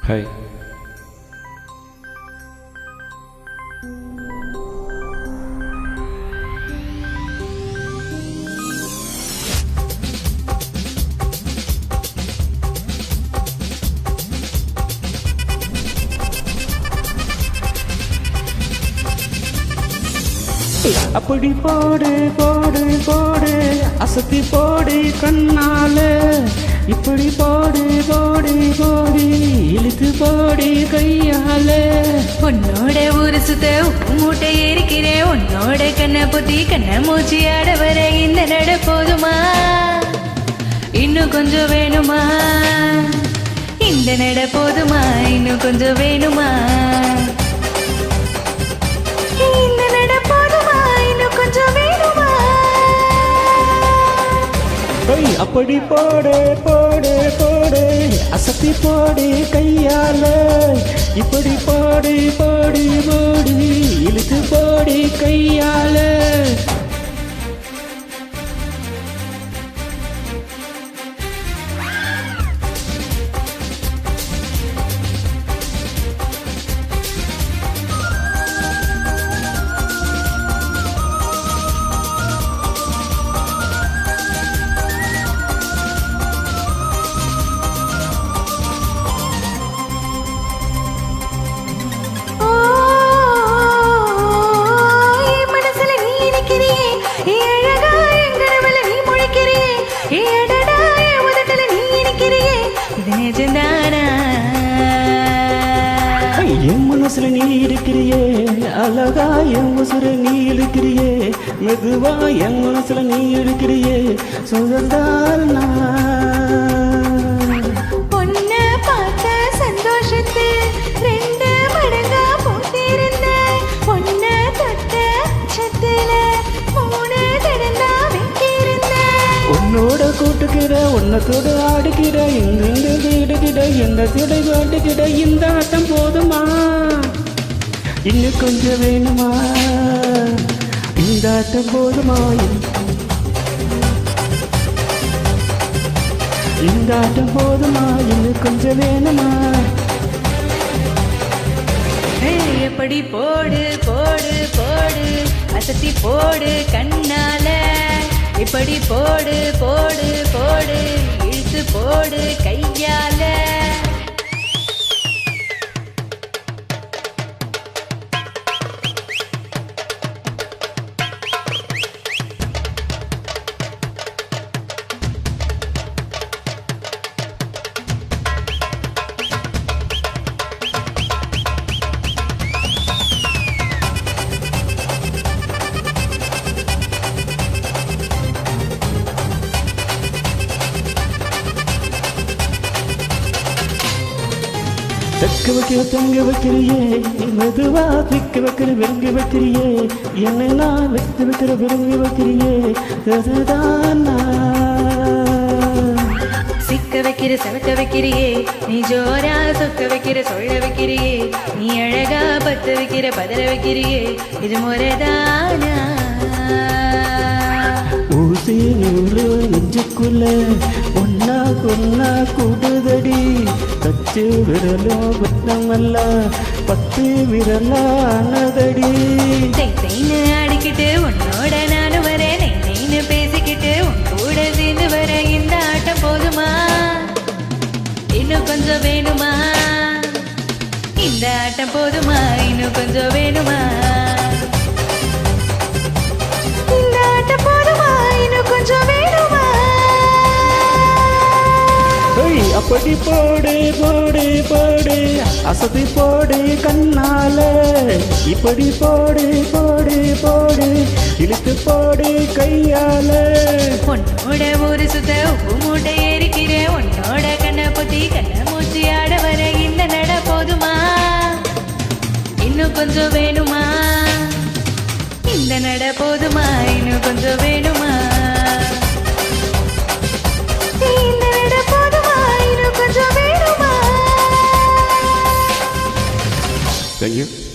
Hi. அப்படி போடு போடு போடு அசத்தி போடு கண்ணால, இப்படி போடு போடு போடு இழுத்து போடு கையால. உன்னோட ஊரு சுத்த உப்பு மூட்டை ஏறிக்கிறேன், உன்னோட கண்ணை பொத்தி கண்ணை மூச்சி ஆட வர இந்த நட போதுமா, இன்னும் கொஞ்சம் வேணுமா, இந்த நட போதுமா, இன்னும் கொஞ்சம் வேணுமா, இந்த நட போதுமா, இன்னும் கொஞ்சம் வேணுமா. அப்படி போடு போடு போடு அசத்தி போடு கையால, இப்படி போடு போடு போடு இழுத்து போடு கையால. என் மனசுல நீ இருக்கிறியே அழகா, என் உசுர நீ இருக்கிறியே மெதுவா, என் மனசுல நீ இருக்கிறியே சுகந்தானா. பொண்ணு பார்த்த சந்தோஷத்து ரெண்டு மடங்கா போட்டிருந்த, பொண்ணு தொட்ட சத்துல மூணு தடந்தா வெட்டிருந்த. உன்னோட கூட்டுக்கிற உன்னத்தோடு ஆடுகிற இங்கிருந்து வீடுகிற எந்த துடை காட்டுகிற இந்த ஆட்டம் போதுமா, இன்னும் கொஞ்சம் வேணுமா, இந்த ஆட்டம் போதுமா, இந்த ஆட்டம் போதுமா, இன்னும் கொஞ்சம் வேணுமா. எப்படி போடு போடு போடு அசத்தி போடு கண்ணால, இப்படி போடு போடு போடு இழுத்து போடு கையால. தக்க வைக்கிற தங்க வைக்கிறியே மெதுவா, திக்க வைக்கிற விரும்பி வைக்கிறியே என்ன நான் வெத்து வைக்கிற விரும்பி வைக்கிறியே அதுதானா. சிக்க வைக்கிற சவக்க வைக்கிறியே நீ, ஜோரா சொக்க வைக்கிற சொல்ல வைக்கிறியே நீ, அழகா பத்து வைக்கிற பதற வைக்கிறியே இது முறைதானா. ஊசி நூறு நெஞ்சுக்குள்ள ஒன்னா கொன்னா கூடுதடி, கச்சு விரலோ பத்தமல்ல 10 விரலானதடி. தைன்னு ஆடிக்கிட்டு உன்னோட நானும் வரேன், நெய்ன்னு பேசிக்கிட்டு உன் கூட சேர்ந்து வர இந்த ஆட்டம் போதுமா, இன்னும் கொஞ்சம் வேணுமா, இந்த ஆட்டம் போதுமா, இன்னும் கொஞ்சம் வேணுமா, இந்த ஆட்டம் போதுமா, இன்னும் கொஞ்சம் வேணுமா. அப்படி போடு போடு போடு அசதி போடு கண்ணால, இப்படி போடு போடு போடு இழுத்து போடு கையால. உன்னோட ஒரு சுத்த உப்பு மூட்டை ஏறிக்கிறேன், உன்னோட கண்ணை பொத்தி கண்ணை மூச்சி ஆட வர இந்த நட போதுமா, இன்னும் கொஞ்சம் வேணுமா, இந்த நட போதுமா, இன்னும் கொஞ்சம் வேணுமா, இந்த நட போதுமா, இன்னும் கொஞ்சம் வேணுமா. Thank you.